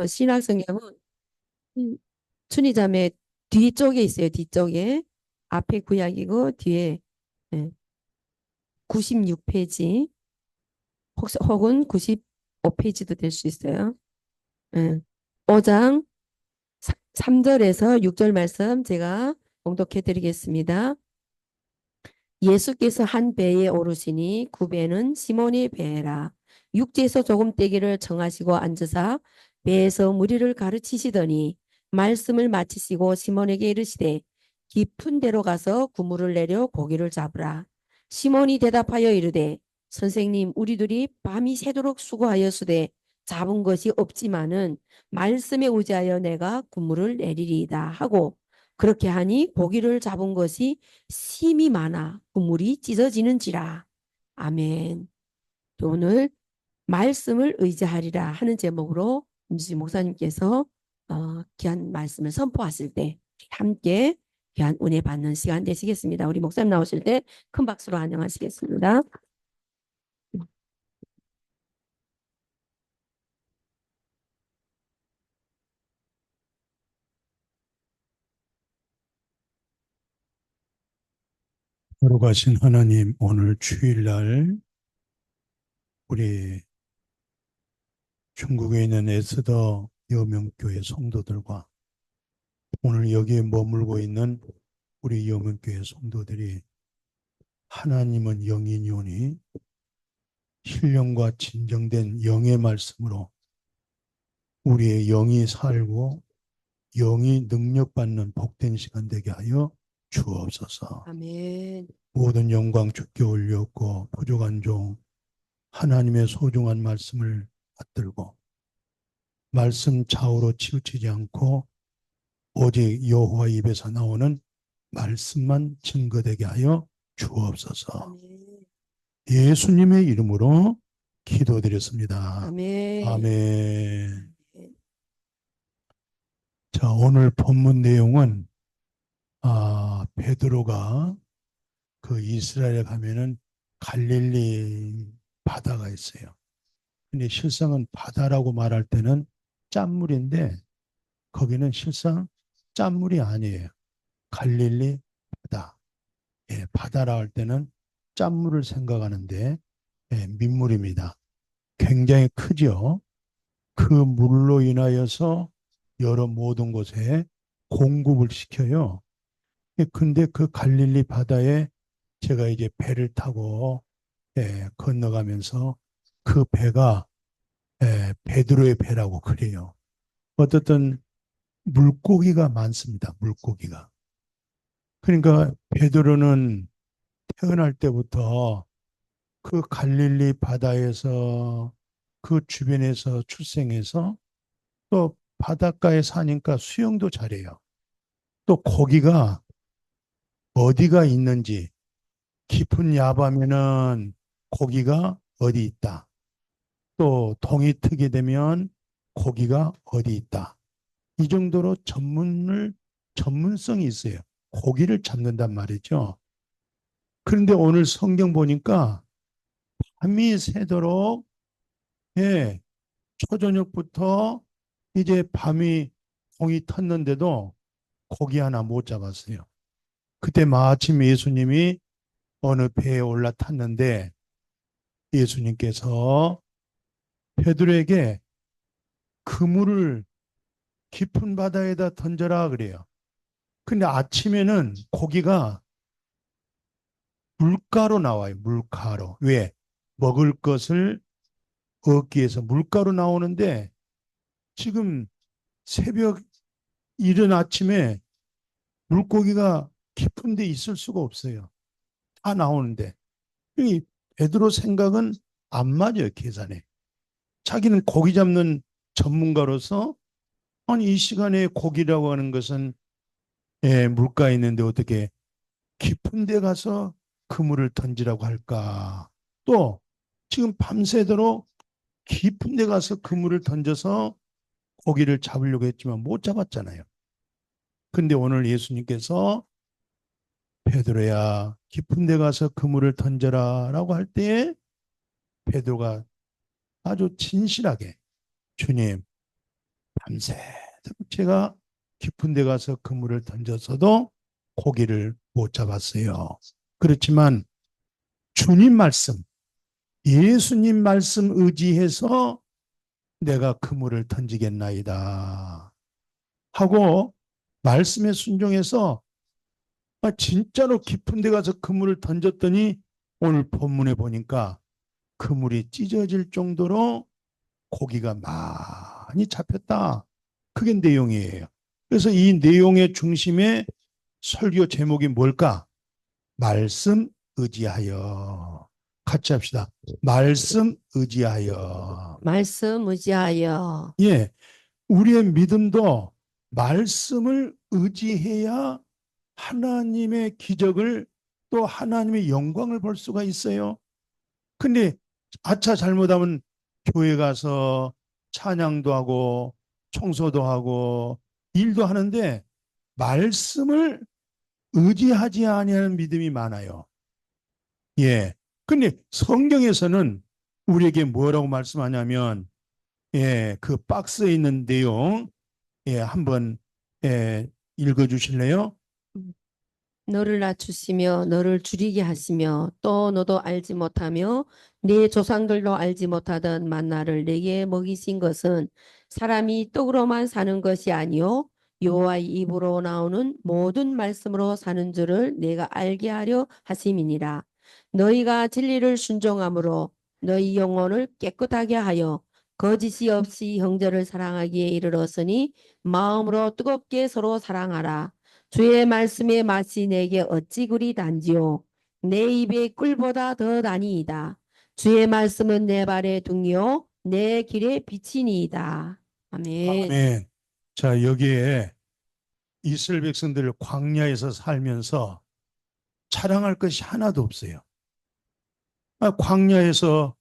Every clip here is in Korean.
신약 성경은 음, 순위자매 뒤쪽에 있어요. 뒤쪽에. 앞에 구약이고 뒤에 96페이지 혹은 95페이지도 될 수 있어요. 예. 5장 3절에서 6절 말씀 제가 봉독해 드리겠습니다. 예수께서 한 배에 오르시니 그 배는 시몬의 배라. 육지에서 조금 떼기를 청하시고 앉으사 배에서 무리를 가르치시더니 말씀을 마치시고 시몬에게 이르시되 깊은 데로 가서 그물을 내려 고기를 잡으라. 시몬이 대답하여 이르되 선생님 우리들이 밤이 새도록 수고하였으되 잡은 것이 없지만은 말씀에 의지하여 내가 그물을 내리리이다 하고 그렇게 하니 고기를 잡은 것이 심이 많아 그물이 찢어지는지라. 아멘. 오늘 말씀을 의지하리라 하는 제목으로 임수진 목사님께서 귀한 말씀을 선포하실 때 함께 귀한 은혜 받는 시간 되시겠습니다. 우리 목사님 나오실 때 큰 박수로 환영하시겠습니다. 거룩하신 하나님, 오늘 주일날 우리 중국에 있는 에스더 여명교회 성도들과 오늘 여기에 머물고 있는 우리 여명교회 성도들이 하나님은 영이니오니 신령과 진정된 영의 말씀으로 우리의 영이 살고 영이 능력받는 복된 시간 되게 하여 주옵소서. 아멘. 모든 영광 주께 올렸고 부족한 종 하나님의 소중한 말씀을 받들고 말씀 좌우로 치우치지 않고 오직 여호와 입에서 나오는 말씀만 증거되게 하여 주옵소서. 아멘. 예수님의 이름으로 기도드렸습니다. 아멘. 아멘. 자, 오늘 본문 내용은 베드로가 그 이스라엘에 가면은 갈릴리 바다가 있어요. 근데 실상은 바다라고 말할 때는 짠물인데 거기는 실상 짠물이 아니에요. 갈릴리 바다. 예, 바다라 할 때는 짠물을 생각하는데 민물입니다. 굉장히 크죠. 그 물로 인하여서 여러 모든 곳에 공급을 시켜요. 근데 그 갈릴리 바다에 제가 이제 배를 타고 건너가면서 그 배가 베드로의 배라고 그래요. 어떻든 물고기가 많습니다. 물고기가. 그러니까 베드로는 태어날 때부터 그 갈릴리 바다에서 그 주변에서 출생해서 또 바닷가에 사니까 수영도 잘해요. 또 고기가 어디가 있는지 깊은 야밤에는 고기가 어디 있다. 또 동이 트게 되면 고기가 어디 있다. 이 정도로 전문성이 있어요. 고기를 잡는단 말이죠. 그런데 오늘 성경 보니까 밤이 새도록 예, 초저녁부터 이제 밤이 동이 텄는데도 고기 하나 못 잡았어요. 그때 마침 예수님이 어느 배에 올라탔는데 예수님께서 베드로에게 그물을 깊은 바다에다 던져라 그래요. 근데 아침에는 고기가 물가로 나와요. 물가로. 왜? 먹을 것을 얻기 위해서 물가로 나오는데 지금 새벽 이른 아침에 물고기가 깊은 데 있을 수가 없어요. 다 나오는데. 이 베드로 생각은 안 맞아요. 계산에. 자기는 고기 잡는 전문가로서 아니 이 시간에 고기라고 하는 것은 물가에 있는데 어떻게 깊은 데 가서 그물을 던지라고 할까? 또 지금 밤새도록 깊은 데 가서 그물을 던져서 고기를 잡으려고 했지만 못 잡았잖아요. 근데 오늘 예수님께서 베드로야 깊은 데 가서 그물을 던져라 라고 할 때에 베드로가 아주 진실하게 주님 밤새도록 제가 깊은 데 가서 그물을 던졌어도 고기를 못 잡았어요. 그렇지만 주님 말씀, 예수님 말씀 의지해서 내가 그물을 던지겠나이다 하고 말씀에 순종해서 진짜로 깊은 데 가서 그물을 던졌더니 오늘 본문에 보니까 그물이 찢어질 정도로 고기가 많이 잡혔다. 그게 내용이에요. 그래서 이 내용의 중심에 설교 제목이 뭘까? 말씀 의지하여. 같이 합시다. 말씀 의지하여. 말씀 의지하여. 예, 우리의 믿음도 말씀을 의지해야 하나님의 기적을 또 하나님의 영광을 볼 수가 있어요. 근데 아차 잘못하면 교회 가서 찬양도 하고 청소도 하고 일도 하는데 말씀을 의지하지 아니하는 믿음이 많아요. 예. 근데 성경에서는 우리에게 뭐라고 말씀하냐면 그 박스에 있는 내용 한번 읽어 주실래요? 너를 낮추시며 너를 줄이게 하시며 또 너도 알지 못하며 네 조상들도 알지 못하던 만나를 내게 먹이신 것은 사람이 떡으로만 사는 것이 아니요 여호와의 입으로 나오는 모든 말씀으로 사는 줄을 내가 알게 하려 하심이니라. 너희가 진리를 순종함으로 너희 영혼을 깨끗하게 하여 거짓이 없이 형제를 사랑하기에 이르렀으니 마음으로 뜨겁게 서로 사랑하라. 주의 말씀의 맛이 내게 어찌 그리 단지요. 내 입에 꿀보다 더 다니이다. 주의 말씀은 내 발의 등이요 내 길의 빛이니이다. 아멘. 아멘. 자, 여기에 이스라엘 백성들 광야에서 살면서 자랑할 것이 하나도 없어요. 광야에서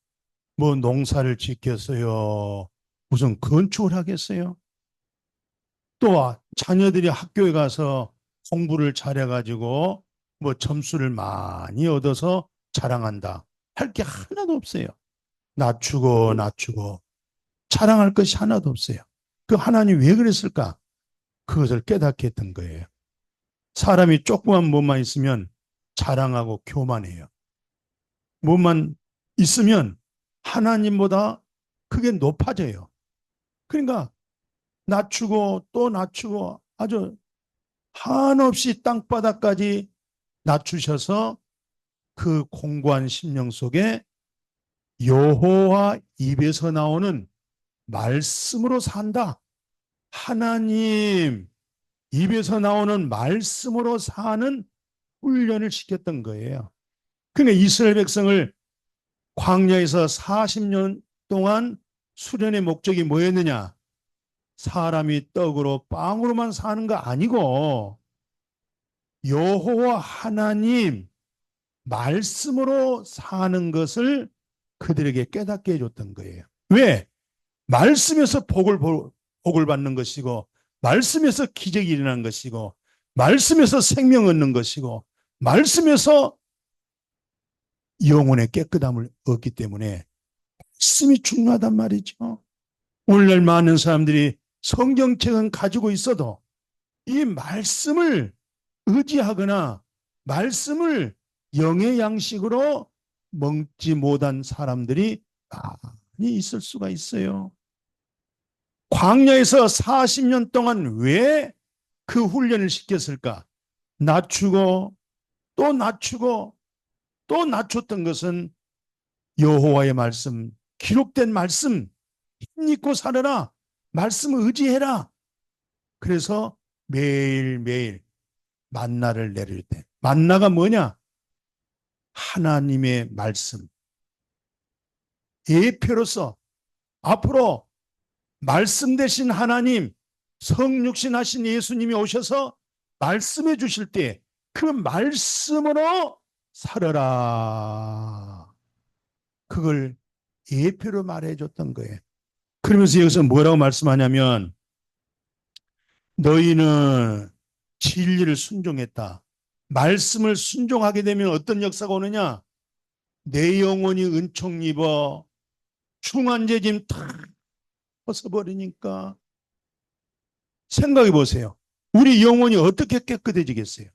뭐 농사를 짓겠어요? 무슨 건축을 하겠어요? 또 자녀들이 학교에 가서 공부를 잘해가지고 뭐 점수를 많이 얻어서 자랑한다. 할 게 하나도 없어요. 낮추고 낮추고 자랑할 것이 하나도 없어요. 그 하나님 왜 그랬을까? 그것을 깨닫게 했던 거예요. 사람이 조그만 몸만 있으면 자랑하고 교만해요. 몸만 있으면 하나님보다 그게 높아져요. 그러니까 낮추고 또 낮추고 아주 한없이 땅바닥까지 낮추셔서 그 공고한 심령 속에 여호와 입에서 나오는 말씀으로 산다. 하나님 입에서 나오는 말씀으로 사는 훈련을 시켰던 거예요. 그러니까 이스라엘 백성을 광야에서 40년 동안 수련의 목적이 뭐였느냐? 사람이 떡으로 빵으로만 사는 거 아니고 여호와 하나님 말씀으로 사는 것을 그들에게 깨닫게 해줬던 거예요. 왜? 말씀에서 복을 받는 것이고 말씀에서 기적이 일어나는 것이고 말씀에서 생명 얻는 것이고 말씀에서 영혼의 깨끗함을 얻기 때문에 말씀이 중요하단 말이죠. 오늘날 많은 사람들이 성경책은 가지고 있어도 이 말씀을 의지하거나 말씀을 영의 양식으로 먹지 못한 사람들이 많이 있을 수가 있어요. 광야에서 40년 동안 왜 그 훈련을 시켰을까? 낮추고 또 낮추고 또 낮췄던 것은 여호와의 말씀, 기록된 말씀, 힘입고 살아라. 말씀을 의지해라. 그래서 매일매일 만나를 내릴 때, 만나가 뭐냐? 하나님의 말씀. 예표로서 앞으로 말씀 되신 하나님, 성육신 하신 예수님이 오셔서 말씀해 주실 때 그 말씀으로 살아라. 그걸 예표로 말해 줬던 거예요. 그러면서 여기서 뭐라고 말씀하냐면 너희는 진리를 순종했다. 말씀을 순종하게 되면 어떤 역사가 오느냐? 내 영혼이 은총 입어 중한 죄짐 다 벗어버리니까 생각해 보세요. 우리 영혼이 어떻게 깨끗해지겠어요?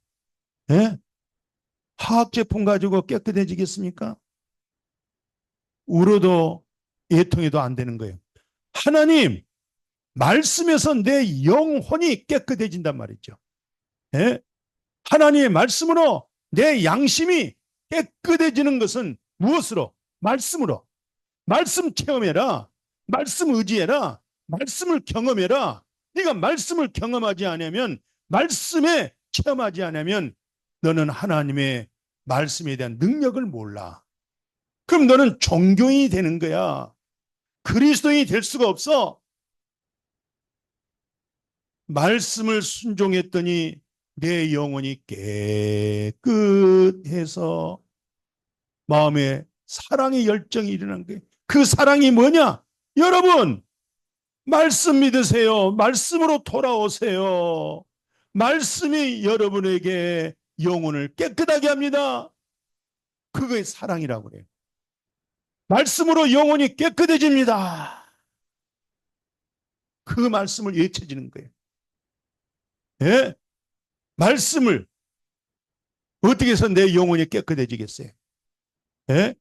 예? 화학 제품 가지고 깨끗해지겠습니까? 울어도 애통해도 안 되는 거예요. 하나님 말씀에서 내 영혼이 깨끗해진단 말이죠. 예? 하나님의 말씀으로 내 양심이 깨끗해지는 것은 무엇으로? 말씀으로. 말씀 체험해라. 말씀 의지해라. 말씀을 경험해라. 네가 말씀을 경험하지 않으면, 말씀에 체험하지 않으면 너는 하나님의 말씀에 대한 능력을 몰라. 그럼 너는 종교인이 되는 거야. 그리스도인이 될 수가 없어. 말씀을 순종했더니 내 영혼이 깨끗해서 마음에 사랑의 열정이 일어난 거예요. 그 사랑이 뭐냐? 여러분, 말씀 믿으세요. 말씀으로 돌아오세요. 말씀이 여러분에게 영혼을 깨끗하게 합니다. 그거의 사랑이라고 그래요. 말씀으로 영혼이 깨끗해집니다. 그 말씀을 외쳐지는 거예요. 예? 말씀을 어떻게 해서 내 영혼이 깨끗해지겠어요? 예?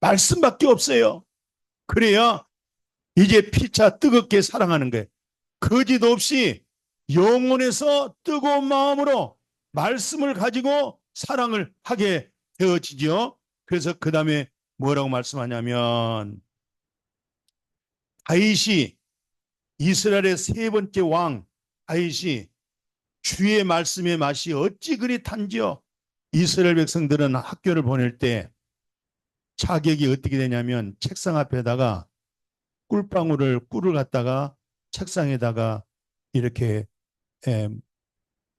말씀밖에 없어요. 그래야 이제 피차 뜨겁게 사랑하는 거예요. 거짓 없이 영혼에서 뜨거운 마음으로 말씀을 가지고 사랑을 하게 되어지죠. 그래서 그 다음에 뭐라고 말씀하냐면, 다윗이, 이스라엘의 세 번째 왕 다윗이 주의 말씀의 맛이 어찌 그리 단지요. 이스라엘 백성들은 학교를 보낼 때 자격이 어떻게 되냐면, 책상 앞에다가 꿀을 갖다가 책상에다가 이렇게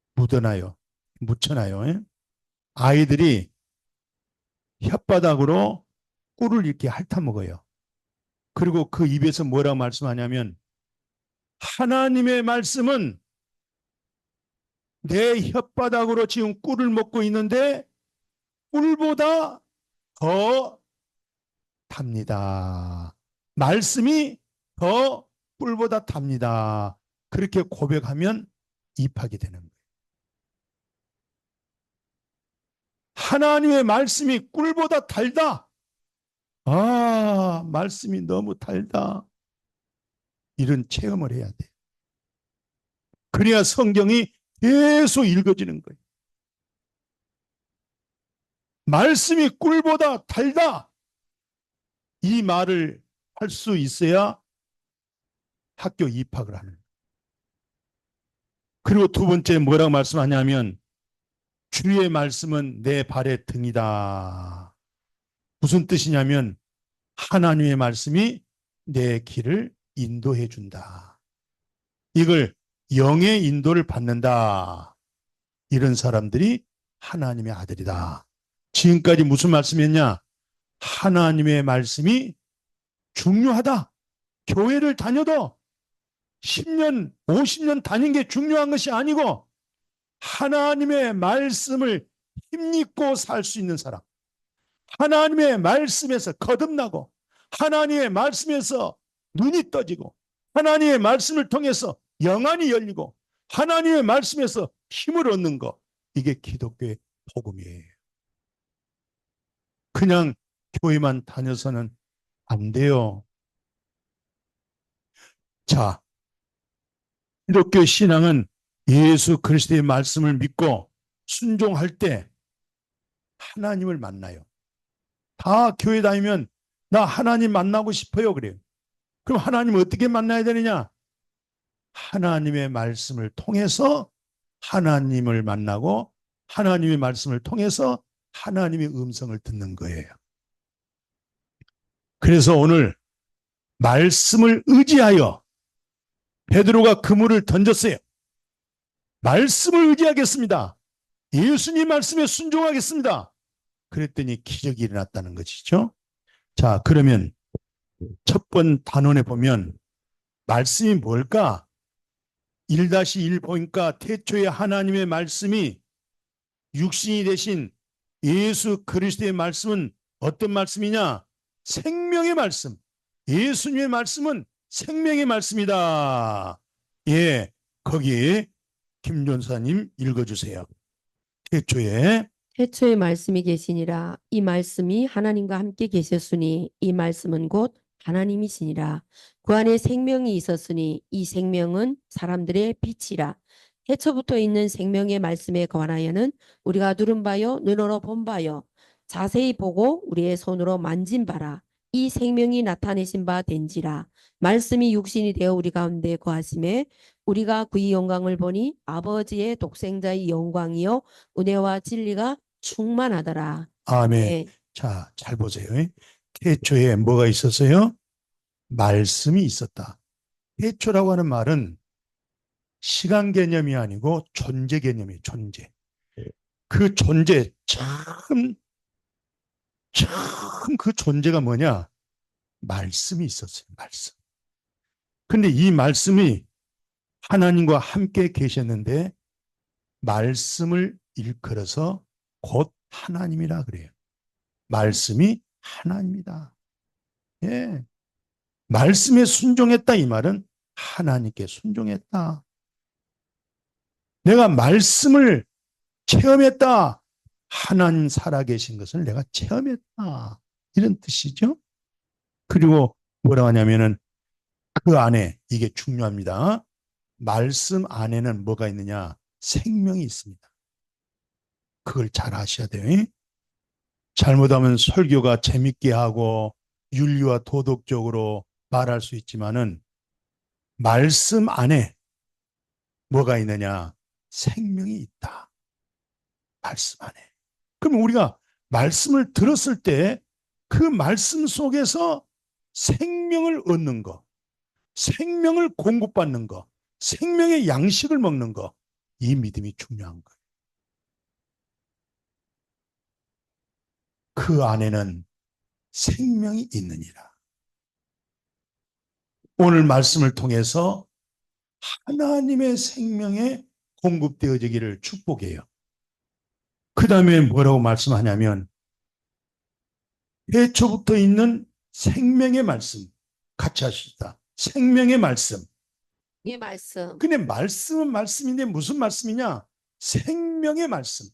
묻혀놔요. 아이들이 혓바닥으로 꿀을 이렇게 핥아먹어요. 그리고 그 입에서 뭐라고 말씀하냐면, 하나님의 말씀은 내 혓바닥으로 지금 꿀을 먹고 있는데 꿀보다 더 답니다. 말씀이 더 꿀보다 답니다. 그렇게 고백하면 입하게 되는 거예요. 하나님의 말씀이 꿀보다 달다. 아, 말씀이 너무 달다. 이런 체험을 해야 돼. 그래야 성경이 계속 읽어지는 거예요. 말씀이 꿀보다 달다. 이 말을 할 수 있어야 학교 입학을 하는 거예요. 그리고 두 번째 뭐라고 말씀하냐면, 주의 말씀은 내 발의 등이다. 무슨 뜻이냐면, 하나님의 말씀이 내 길을 인도해 준다. 이걸 영의 인도를 받는다. 이런 사람들이 하나님의 아들이다. 지금까지 무슨 말씀이었냐? 하나님의 말씀이 중요하다. 교회를 다녀도 10년, 50년 다닌 게 중요한 것이 아니고, 하나님의 말씀을 힘입고 살 수 있는 사람, 하나님의 말씀에서 거듭나고, 하나님의 말씀에서 눈이 떠지고, 하나님의 말씀을 통해서 영안이 열리고, 하나님의 말씀에서 힘을 얻는 것, 이게 기독교의 복음이에요. 그냥 교회만 다녀서는 안 돼요. 자, 기독교 신앙은 예수 그리스도의 말씀을 믿고 순종할 때 하나님을 만나요. 다 교회 다니면 나 하나님 만나고 싶어요 그래요. 그럼 하나님 어떻게 만나야 되느냐? 하나님의 말씀을 통해서 하나님을 만나고, 하나님의 말씀을 통해서 하나님의 음성을 듣는 거예요. 그래서 오늘 말씀을 의지하여 베드로가 그물을 던졌어요. 말씀을 의지하겠습니다. 예수님 말씀에 순종하겠습니다. 그랬더니 기적이 일어났다는 것이죠. 자, 그러면 첫 번 단원에 보면 말씀이 뭘까? 1-1 보니까 태초에 하나님의 말씀이 육신이 되신 예수 그리스도의 말씀은 어떤 말씀이냐? 생명의 말씀. 예수님의 말씀은 생명의 말씀이다. 예, 거기 김전사님 읽어주세요. 태초에 태초에 말씀이 계시니라. 이 말씀이 하나님과 함께 계셨으니 이 말씀은 곧 하나님이시니라. 그 안에 생명이 있었으니 이 생명은 사람들의 빛이라. 태초부터 있는 생명의 말씀에 관하여는 우리가 들은 바요 눈으로 본 바요 자세히 보고 우리의 손으로 만진 바라. 이 생명이 나타내신 바 된지라. 말씀이 육신이 되어 우리 가운데 거하심에 우리가 그의 영광을 보니 아버지의 독생자의 영광이요 은혜와 진리가 충만하더라. 아멘. 네. 자, 잘 보세요. 태초에 뭐가 있었어요? 말씀이 있었다. 태초라고 하는 말은 시간 개념이 아니고 존재 개념이에요. 존재. 그 존재 참 그 존재가 뭐냐? 말씀이 있었어요. 말씀. 근데 이 말씀이 하나님과 함께 계셨는데 말씀을 일컬어서 곧 하나님이라 그래요. 말씀이 하나님이다. 예. 말씀에 순종했다 이 말은 하나님께 순종했다. 내가 말씀을 체험했다. 하나님 살아계신 것을 내가 체험했다. 이런 뜻이죠. 그리고 뭐라고 하냐면은 그 안에 이게 중요합니다. 말씀 안에는 뭐가 있느냐? 생명이 있습니다. 그걸 잘 아셔야 돼요. 잘못하면 설교가 재밌게 하고 윤리와 도덕적으로 말할 수 있지만은 말씀 안에 뭐가 있느냐? 생명이 있다. 말씀 안에. 그럼 우리가 말씀을 들었을 때 그 말씀 속에서 생명을 얻는 거, 생명을 공급받는 거, 생명의 양식을 먹는 거, 이 믿음이 중요한 거예요. 그 안에는 생명이 있느니라. 오늘 말씀을 통해서 하나님의 생명에 공급되어지기를 축복해요. 그 다음에 뭐라고 말씀하냐면 태초부터 있는 생명의 말씀 같이 하시다. 생명의 말씀. 이 말씀. 근데 말씀은 말씀인데 무슨 말씀이냐? 생명의 말씀.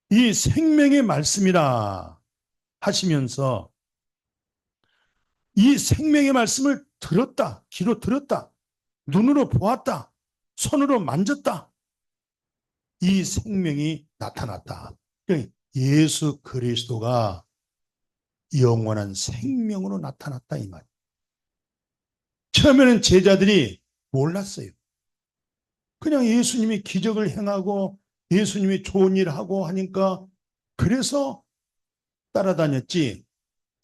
이 생명의 말씀이라 하시면서 이 생명의 말씀을 들었다. 귀로 들었다. 눈으로 보았다. 손으로 만졌다. 이 생명이 나타났다. 예수 그리스도가 영원한 생명으로 나타났다 이 말. 처음에는 제자들이 몰랐어요. 그냥 예수님이 기적을 행하고 예수님이 좋은 일 하고 하니까 그래서 따라다녔지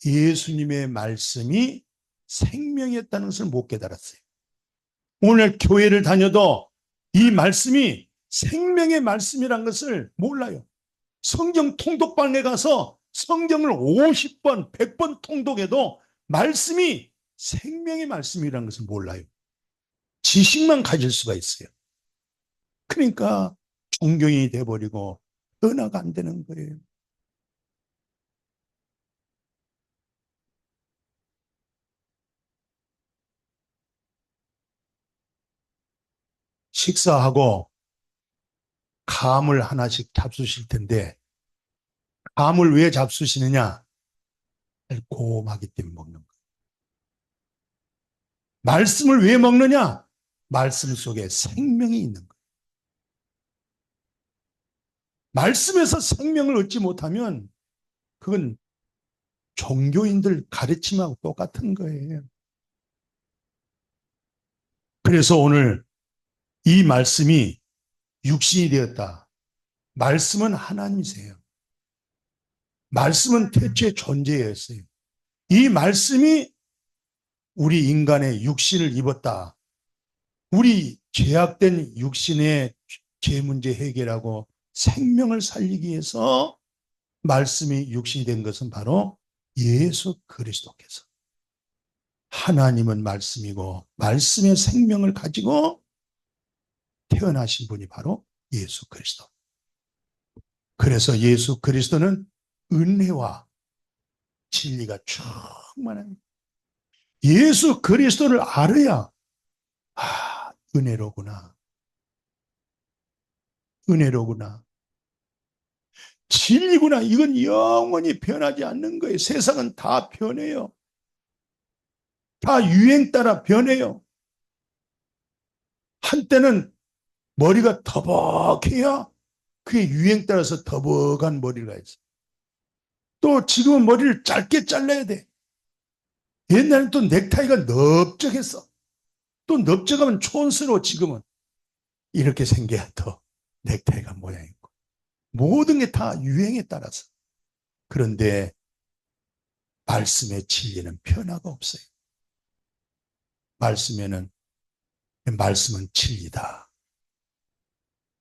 예수님의 말씀이 생명이었다는 것을 못 깨달았어요. 오늘 교회를 다녀도 이 말씀이 생명의 말씀이란 것을 몰라요. 성경 통독방에 가서 성경을 50번, 100번 통독해도 말씀이 생명의 말씀이라는 것을 몰라요. 지식만 가질 수가 있어요. 그러니까 존경이 돼버리고 은하가 안 되는 거예요. 식사하고 감을 하나씩 잡수실 텐데 감을 왜 잡수시느냐? 달콤하기 때문에 먹는 거예요. 말씀을 왜 먹느냐? 말씀 속에 생명이 있는 거예요. 말씀에서 생명을 얻지 못하면 그건 종교인들 가르침하고 똑같은 거예요. 그래서 오늘 이 말씀이 육신이 되었다. 말씀은 하나님이세요. 말씀은 태초에 존재였어요. 이 말씀이 우리 인간의 육신을 입었다. 우리 죄악된 육신의 죄 문제 해결하고 생명을 살리기 위해서 말씀이 육신이 된 것은 바로 예수 그리스도께서. 하나님은 말씀이고 말씀의 생명을 가지고 태어나신 분이 바로 예수 그리스도. 그래서 예수 그리스도는 은혜와 진리가 충만합니다. 예수 그리스도를 알아야 은혜로구나. 은혜로구나. 진리구나. 이건 영원히 변하지 않는 거예요. 세상은 다 변해요. 다 유행 따라 변해요. 한때는 머리가 더벅해야 그게 유행 따라서 더벅한 머리가 있어. 또 지금은 머리를 짧게 잘라야 돼. 옛날엔 또 넥타이가 넓적했어. 또 넓적하면 촌스러워. 지금은 이렇게 생겨야 더 넥타이가 모양있고. 모든 게 다 유행에 따라서. 그런데 말씀의 진리는 변화가 없어요. 말씀은 진리다.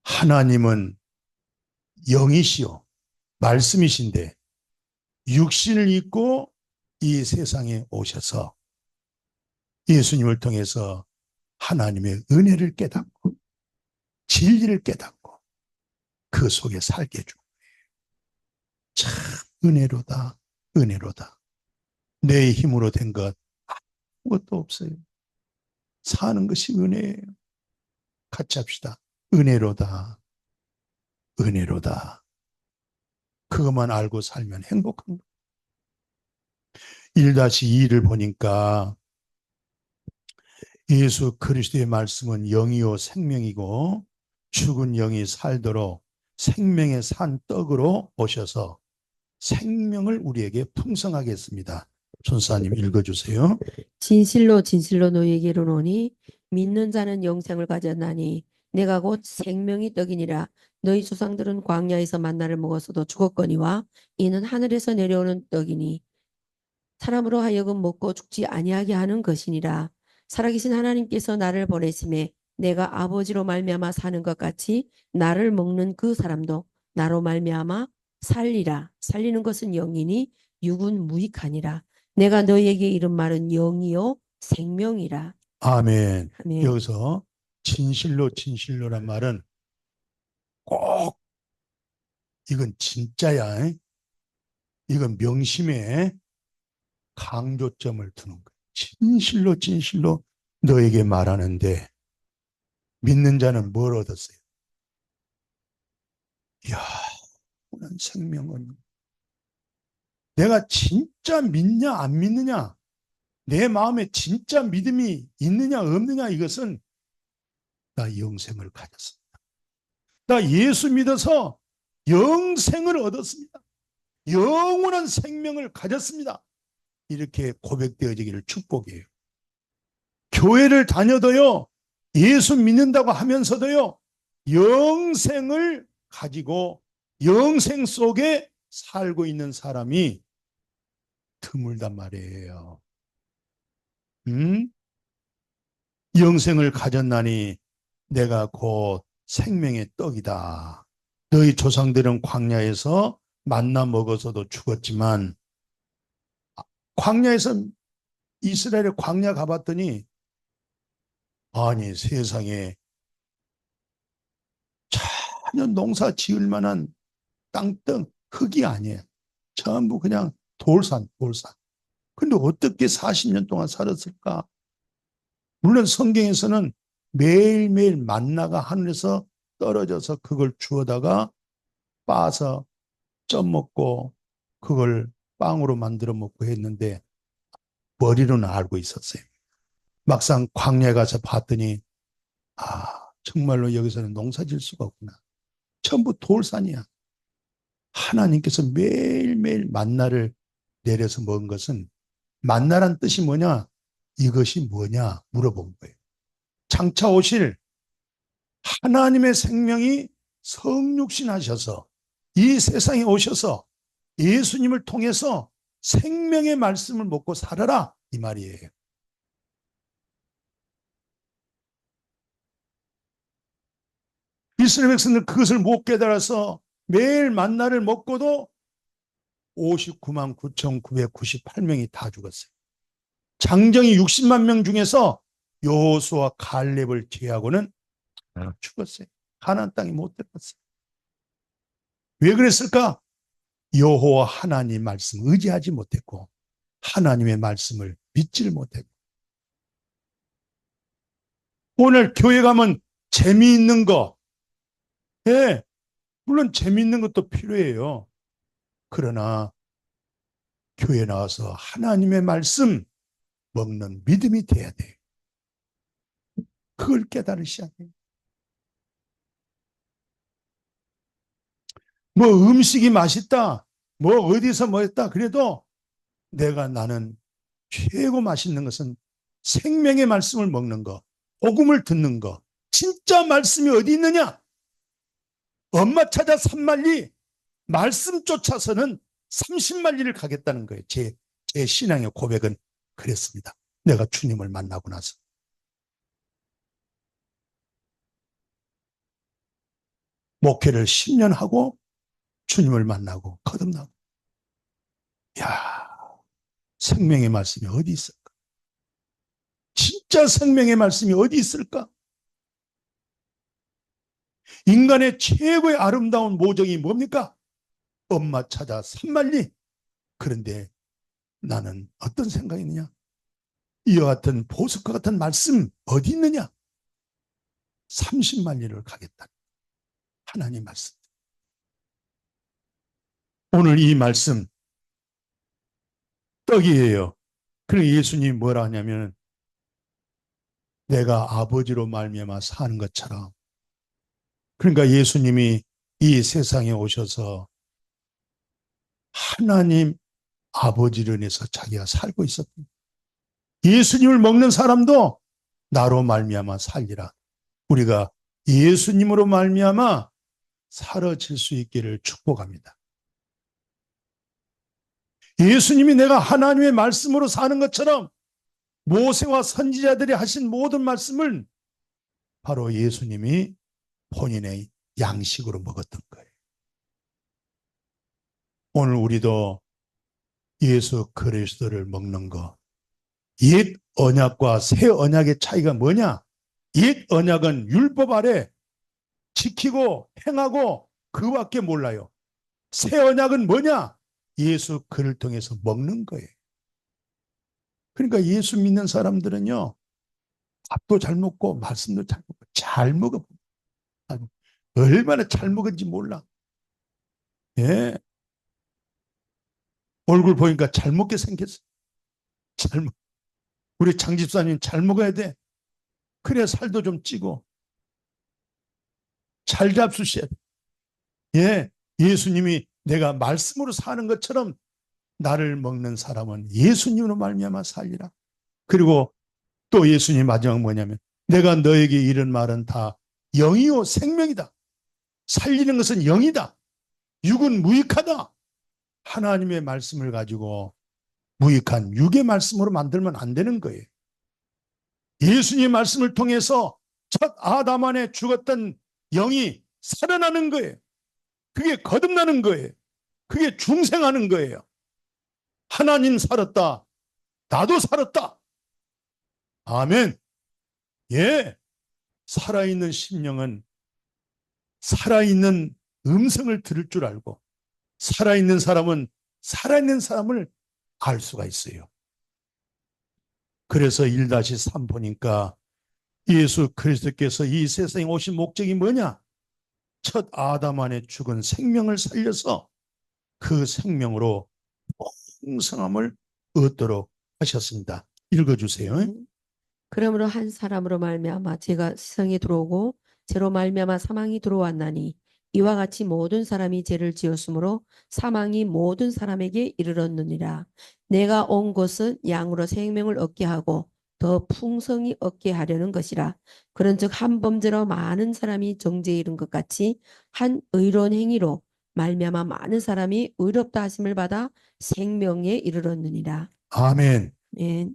하나님은 영이시요 말씀이신데 육신을 입고 이 세상에 오셔서 예수님을 통해서 하나님의 은혜를 깨닫고 진리를 깨닫고 그 속에 살게 해준 거예요. 참 은혜로다. 은혜로다. 내 힘으로 된 것 아무것도 없어요. 사는 것이 은혜예요. 같이 합시다. 은혜로다. 은혜로다. 그것만 알고 살면 행복한 거예요. 1-2를 보니까 예수 그리스도의 말씀은 영이요 생명이고 죽은 영이 살도록 생명의 산 떡으로 오셔서 생명을 우리에게 풍성하게 했습니다. 전사님 읽어주세요. 진실로 진실로 너희에게 이르노니 믿는 자는 영생을 가졌나니 내가 곧 생명이 떡이니라. 너희 조상들은 광야에서 만나를 먹었어도 죽었거니와 이는 하늘에서 내려오는 떡이니 사람으로 하여금 먹고 죽지 아니하게 하는 것이니라. 살아계신 하나님께서 나를 보내심에 내가 아버지로 말미암아 사는 것 같이 나를 먹는 그 사람도 나로 말미암아 살리라. 살리는 것은 영이니 육은 무익하니라. 내가 너희에게 이른 말은 영이요 생명이라. 아멘. 아멘. 여기서 진실로 진실로란 말은 꼭 이건 진짜야. 이건 명심에 강조점을 두는 거예요. 진실로 진실로 너에게 말하는데 믿는 자는 뭘 얻었어요? 영원한 생명은 내가 진짜 믿냐 안 믿느냐 내 마음에 진짜 믿음이 있느냐 없느냐 이것은 나 영생을 가졌습니다. 나 예수 믿어서 영생을 얻었습니다. 영원한 생명을 가졌습니다. 이렇게 고백되어지기를 축복해요. 교회를 다녀도요. 예수 믿는다고 하면서도요. 영생을 가지고 영생 속에 살고 있는 사람이 드물단 말이에요. 영생을 가졌나니 내가 곧 생명의 떡이다. 너희 조상들은 광야에서 만나 먹어서도 죽었지만 광야에서 이스라엘의 광야 가봤더니 아니 세상에 전혀 농사 지을 만한 땅덩 흙이 아니에요. 전부 그냥 돌산. 근데 어떻게 40년 동안 살았을까? 물론 성경에서는 매일매일 만나가 하늘에서 떨어져서 그걸 주워다가 빻아서 쪄먹고 그걸 빵으로 만들어 먹고 했는데 머리로는 알고 있었어요. 막상 광야에 가서 봤더니 정말로 여기서는 농사 질 수가 없구나. 전부 돌산이야. 하나님께서 매일매일 만나를 내려서 먹은 것은 만나란 뜻이 뭐냐? 이것이 뭐냐? 물어본 거예요. 장차 오실 하나님의 생명이 성육신 하셔서 이 세상에 오셔서 예수님을 통해서 생명의 말씀을 먹고 살아라 이 말이에요. 이스라엘 백성들 그것을 못 깨달아서 매일 만나를 먹고도 59만 9,998명이 다 죽었어요. 장정이 60만 명 중에서 여호수아와 갈렙을 제하고는 죽었어요. 가나안 땅에 못 들어갔어요. 왜 그랬을까? 여호와 하나님 말씀 의지하지 못했고 하나님의 말씀을 믿지를 못했고 오늘 교회 가면 재미있는 거, 예, 물론 재미있는 것도 필요해요. 그러나 교회 나와서 하나님의 말씀 먹는 믿음이 돼야 돼요. 그걸 깨달으셔야 돼요. 뭐 음식이 맛있다, 뭐 어디서 뭐 했다, 그래도 나는 최고 맛있는 것은 생명의 말씀을 먹는 거, 복음을 듣는 거. 진짜 말씀이 어디 있느냐? 엄마 찾아 3만리, 말씀 쫓아서는 30만리를 가겠다는 거예요. 제 신앙의 고백은 그랬습니다. 내가 주님을 만나고 나서. 목회를 10년 하고 주님을 만나고 거듭나고. 야, 생명의 말씀이 어디 있을까? 진짜 생명의 말씀이 어디 있을까? 인간의 최고의 아름다운 모종이 뭡니까? 엄마 찾아 3만리. 그런데 나는 어떤 생각이 있느냐? 이와 같은 보석과 같은 말씀 어디 있느냐? 30만리를 가겠다. 하나님 말씀. 오늘 이 말씀 떡이에요. 그리고 예수님이 뭐라 하냐면 내가 아버지로 말미암아 사는 것처럼, 그러니까 예수님이 이 세상에 오셔서 하나님 아버지를 인해서 자기가 살고 있었던, 예수님을 먹는 사람도 나로 말미암아 살리라. 우리가 예수님으로 말미암아 사라질 수 있기를 축복합니다. 예수님이 내가 하나님의 말씀으로 사는 것처럼 모세와 선지자들이 하신 모든 말씀을 바로 예수님이 본인의 양식으로 먹었던 거예요. 오늘 우리도 예수 그리스도를 먹는 거, 옛 언약과 새 언약의 차이가 뭐냐? 옛 언약은 율법 아래 지키고 행하고 그밖에 몰라요. 새 언약은 뭐냐? 예수 그를 통해서 먹는 거예요. 그러니까 예수 믿는 사람들은요, 밥도 잘 먹고 말씀도 잘 먹고 잘 먹어. 얼마나 잘 먹은지 몰라. 예. 얼굴 보니까 잘 먹게 생겼어. 잘 먹. 우리 장 집사님 잘 먹어야 돼. 그래야 살도 좀 찌고 잘 잡수셔야 돼. 예. 예수님이 내가 말씀으로 사는 것처럼 나를 먹는 사람은 예수님으로 말미암아 살리라. 그리고 또 예수님 마지막 뭐냐면 내가 너에게 이런 말은 다 영이요 생명이다. 살리는 것은 영이다. 육은 무익하다. 하나님의 말씀을 가지고 무익한 육의 말씀으로 만들면 안 되는 거예요. 예수님의 말씀을 통해서 첫 아담 안에 죽었던 영이 살아나는 거예요. 그게 거듭나는 거예요. 그게 중생하는 거예요. 하나님 살았다. 나도 살았다. 아멘. 예. 살아있는 심령은 살아있는 음성을 들을 줄 알고, 살아있는 사람은 살아있는 사람을 알 수가 있어요. 그래서 1-3 보니까 예수 그리스도께서 이 세상에 오신 목적이 뭐냐? 첫 아담 안에 죽은 생명을 살려서 그 생명으로 풍성함을 얻도록 하셨습니다. 읽어주세요. 그러므로 한 사람으로 말미암아 죄가 세상에 들어오고 죄로 말미암아 사망이 들어왔나니 이와 같이 모든 사람이 죄를 지었으므로 사망이 모든 사람에게 이르렀느니라. 내가 온 것은 양으로 생명을 얻게 하고 더 풍성히 얻게 하려는 것이라. 그런즉 한 범죄로 많은 사람이 정죄에 이른 것 같이 한 의로운 행위로 말미암아 많은 사람이 의롭다 하심을 받아 생명에 이르렀느니라. 아멘. 네.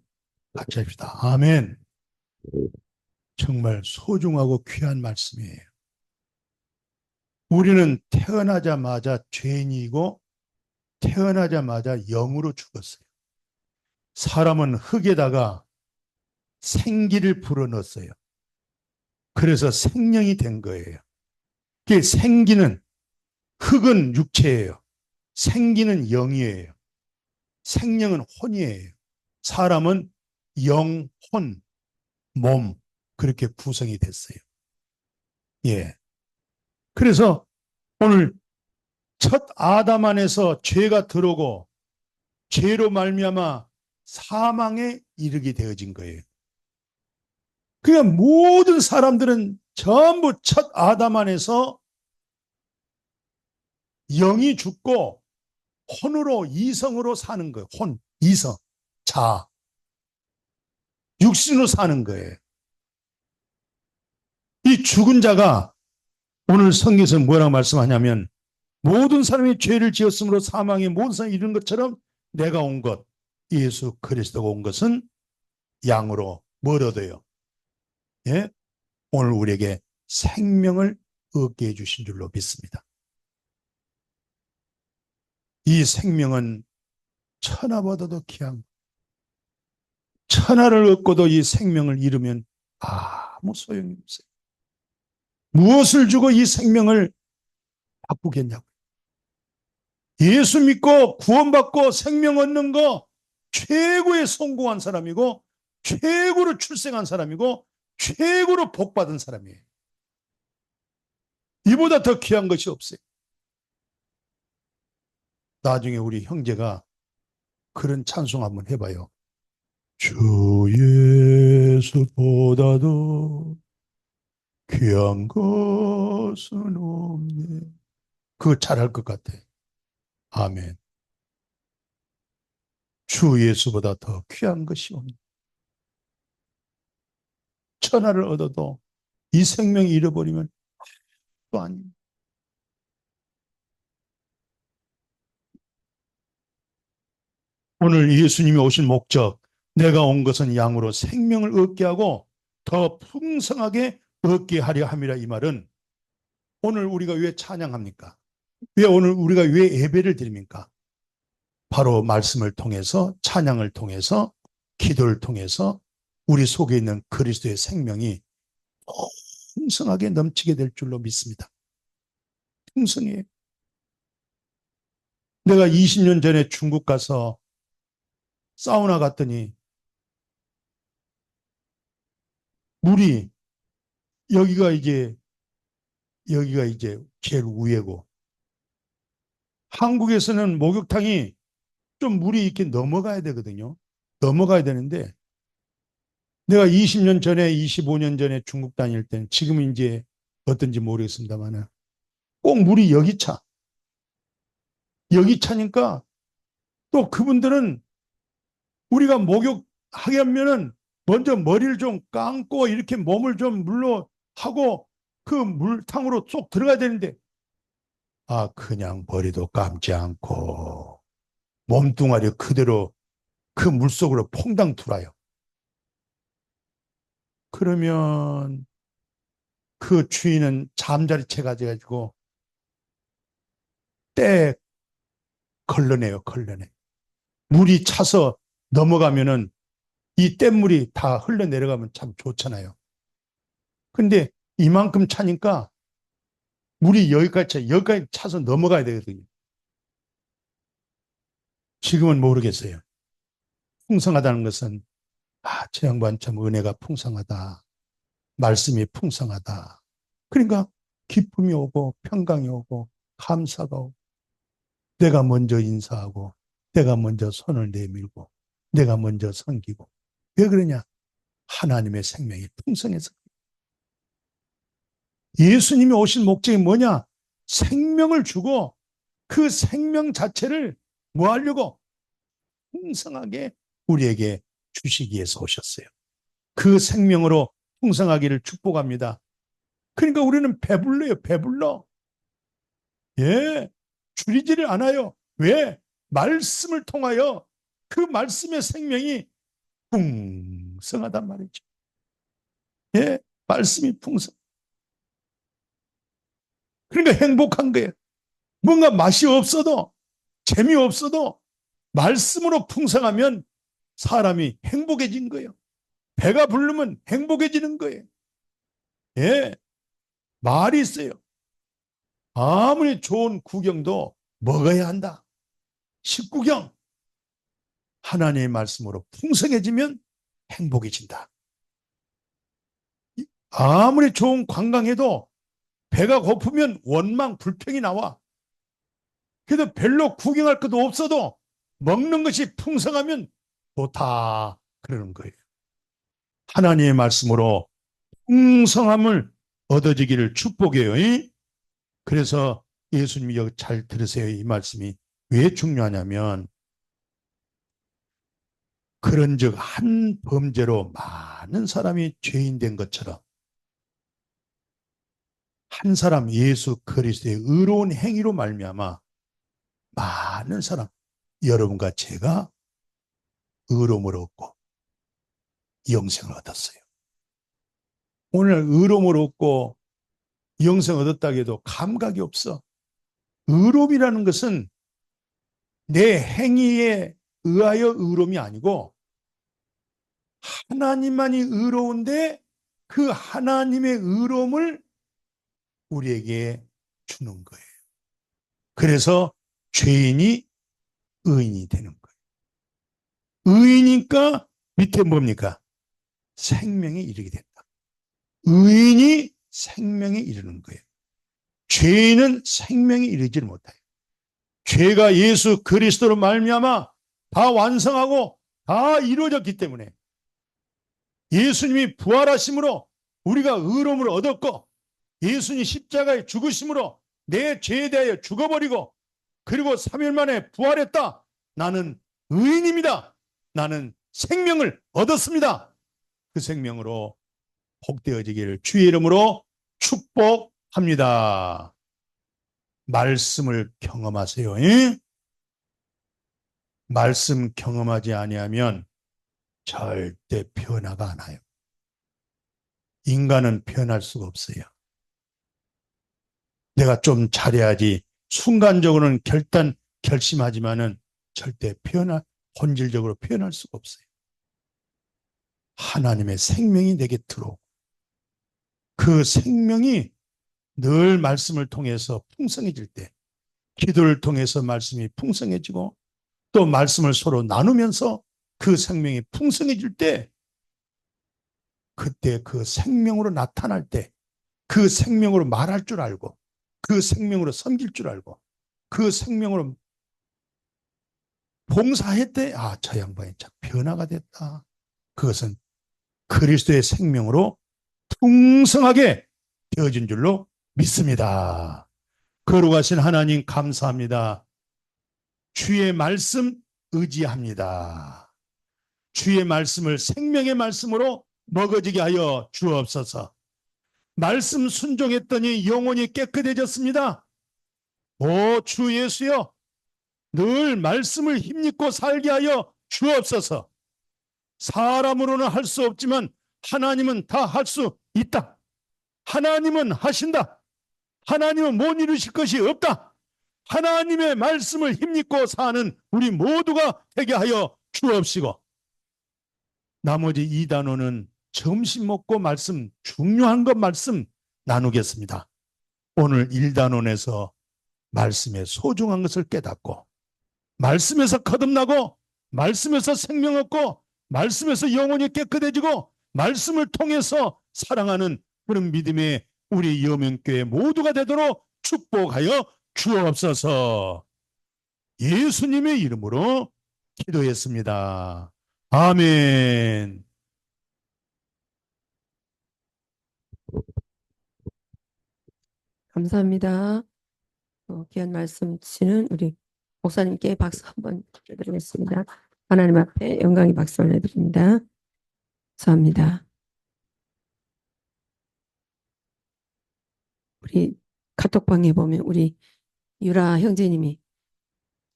같이 합시다. 아멘. 정말 소중하고 귀한 말씀이에요. 우리는 태어나자마자 죄인이고 태어나자마자 영으로 죽었어요. 사람은 흙에다가 생기를 불어넣었어요. 그래서 생명이 된 거예요. 그 생기는, 흙은 육체예요. 생기는 영이에요. 생명은 혼이에요. 사람은 영, 혼, 몸, 그렇게 구성이 됐어요. 예. 그래서 오늘 첫 아담 안에서 죄가 들어오고 죄로 말미암아 사망에 이르게 되어진 거예요. 그러니까 모든 사람들은 전부 첫 아담 안에서 영이 죽고 혼으로 이성으로 사는 거예요. 혼, 이성, 자, 육신으로 사는 거예요. 이 죽은 자가 오늘 성경에서 뭐라고 말씀하냐면 모든 사람이 죄를 지었으므로 사망에 모든 사람이 이른 것처럼 내가 온 것, 예수 그리스도가 온 것은 양으로 뭘 얻어요? 예? 오늘 우리에게 생명을 얻게 해주신 줄로 믿습니다. 이 생명은 천하보다도 귀한, 천하를 얻고도 이 생명을 잃으면 아무 소용이 없어요. 무엇을 주고 이 생명을 바꾸겠냐고. 예수 믿고 구원받고 생명 얻는 거 최고의 성공한 사람이고 최고로 출생한 사람이고 최고로 복받은 사람이에요. 이보다 더 귀한 것이 없어요. 나중에 우리 형제가 그런 찬송 한번 해봐요. 주 예수보다도 귀한 것은 없네. 그거 잘할 것 같아. 아멘. 주 예수보다 더 귀한 것이 없네. 천하를 얻어도 이 생명이 잃어버리면 또 아닙니다. 오늘 예수님이 오신 목적, 내가 온 것은 양으로 생명을 얻게 하고 더 풍성하게 얻게 하려 함이라. 이 말은 오늘 우리가 왜 찬양합니까? 왜 오늘 우리가 왜 예배를 드립니까? 바로 말씀을 통해서, 찬양을 통해서, 기도를 통해서 우리 속에 있는 그리스도의 생명이 풍성하게 넘치게 될 줄로 믿습니다. 풍성해요. 내가 20년 전에 중국 가서 사우나 갔더니 물이 여기가 이제 제일 위에고, 한국에서는 목욕탕이 좀 물이 이렇게 넘어가야 되거든요. 넘어가야 되는데 내가 20년 전에 25년 전에 중국 다닐 때는, 지금은 이제 어떤지 모르겠습니다만 꼭 물이 여기 차니까 또 그분들은 우리가 목욕하게 하면은 먼저 머리를 좀 감고 이렇게 몸을 좀 물로 하고 그 물탕으로 쏙 들어가야 되는데, 그냥 머리도 감지 않고 몸뚱아리 그대로 그 물속으로 퐁당 들어요. 그러면 그 주인은 잠자리채 가져가지고 때 걸러내요, 걸러내. 물이 차서 넘어가면은 이 뗏물이 다 흘러내려가면 참 좋잖아요. 근데 이만큼 차니까 물이 여기까지 차서 넘어가야 되거든요. 지금은 모르겠어요. 풍성하다는 것은, 저 양반 참 은혜가 풍성하다. 말씀이 풍성하다. 그러니까 기쁨이 오고 평강이 오고 감사가 오고, 내가 먼저 인사하고 내가 먼저 손을 내밀고 내가 먼저 섬기고. 왜 그러냐? 하나님의 생명이 풍성해서. 예수님이 오신 목적이 뭐냐? 생명을 주고 그 생명 자체를 뭐 하려고? 풍성하게 우리에게 주시기 위해서 오셨어요. 그 생명으로 풍성하기를 축복합니다. 그러니까 우리는 배불러요, 배불러. 예, 줄이지를 않아요. 왜? 말씀을 통하여 그 말씀의 생명이 풍성하단 말이죠. 예, 말씀이 풍성. 그러니까 행복한 거예요. 뭔가 맛이 없어도, 재미없어도 말씀으로 풍성하면 사람이 행복해진 거예요. 배가 부르면 행복해지는 거예요. 예, 말이 있어요. 아무리 좋은 구경도 먹어야 한다. 식구경. 하나님의 말씀으로 풍성해지면 행복해진다. 아무리 좋은 관광해도 배가 고프면 원망 불평이 나와. 그래도 별로 구경할 것도 없어도 먹는 것이 풍성하면 좋다 그러는 거예요. 하나님의 말씀으로 풍성함을 얻어지기를 축복해요. 그래서 예수님이 여기 잘 들으세요. 이 말씀이 왜 중요하냐면 그런즉 한 범죄로 많은 사람이 죄인 된 것처럼 한 사람 예수 그리스도의 의로운 행위로 말미암아 많은 사람 여러분과 제가 의로움을 얻고 영생을 얻었어요. 오늘 의로움을 얻고 영생 얻었다고 해도 감각이 없어. 의로움이라는 것은 내 행위에 의하여 의로움이 아니고 하나님만이 의로운데 그 하나님의 의로움을 우리에게 주는 거예요. 그래서 죄인이 의인이 되는 거예요. 의인이니까 밑에 뭡니까? 생명에 이르게 된다. 의인이 생명에 이르는 거예요. 죄인은 생명에 이르지를 못해요. 죄가 예수 그리스도로 말미암아 다 완성하고 다 이루어졌기 때문에 예수님이 부활하심으로 우리가 의로움을 얻었고 예수님 십자가에 죽으심으로 내 죄에 대하여 죽어버리고 그리고 3일 만에 부활했다. 나는 의인입니다. 나는 생명을 얻었습니다. 그 생명으로 복되어지기를 주의 이름으로 축복합니다. 말씀을 경험하세요. 말씀 경험하지 아니하면 절대 변화가 안 와요. 인간은 변할 수가 없어요. 내가 좀 잘해야지 순간적으로는 결심하지만은 절대 본질적으로 표현할 수가 없어요. 하나님의 생명이 내게 들어오고 그 생명이 늘 말씀을 통해서 풍성해질 때 기도를 통해서 말씀이 풍성해지고 또 말씀을 서로 나누면서 그 생명이 풍성해질 때 그때 그 생명으로 나타날 때 그 생명으로 말할 줄 알고 그 생명으로 섬길 줄 알고 그 생명으로 봉사할 때 저 양반이 참 변화가 됐다. 그것은 그리스도의 생명으로 풍성하게 되어진 줄로 믿습니다. 거룩하신 하나님 감사합니다. 주의 말씀 의지합니다. 주의 말씀을 생명의 말씀으로 먹어지게 하여 주옵소서. 말씀 순종했더니 영혼이 깨끗해졌습니다. 오 주 예수여 늘 말씀을 힘입고 살게 하여 주옵소서. 사람으로는 할 수 없지만 하나님은 다 할 수 있다. 하나님은 하신다. 하나님은 못 이루실 것이 없다. 하나님의 말씀을 힘입고 사는 우리 모두가 되게 하여 주옵시고 나머지 이 단원은 점심 먹고 말씀 중요한 것 말씀 나누겠습니다. 오늘 1단원에서 말씀의 소중한 것을 깨닫고 말씀에서 거듭나고 말씀에서 생명 얻고 말씀에서 영혼이 깨끗해지고 말씀을 통해서 사랑하는 그런 믿음의 우리 여명교회 모두가 되도록 축복하여 주옵소서. 예수님의 이름으로 기도했습니다. 아멘. 감사합니다. 귀한 말씀 주시는 우리 목사님께 박수 한번 드리겠습니다. 하나님 앞에 영광의 박수를 해드립니다. 감사합니다. 우리 카톡방에 보면 우리 유라 형제님이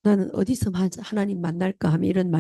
나는 어디서 하나님 만날까 하면 이런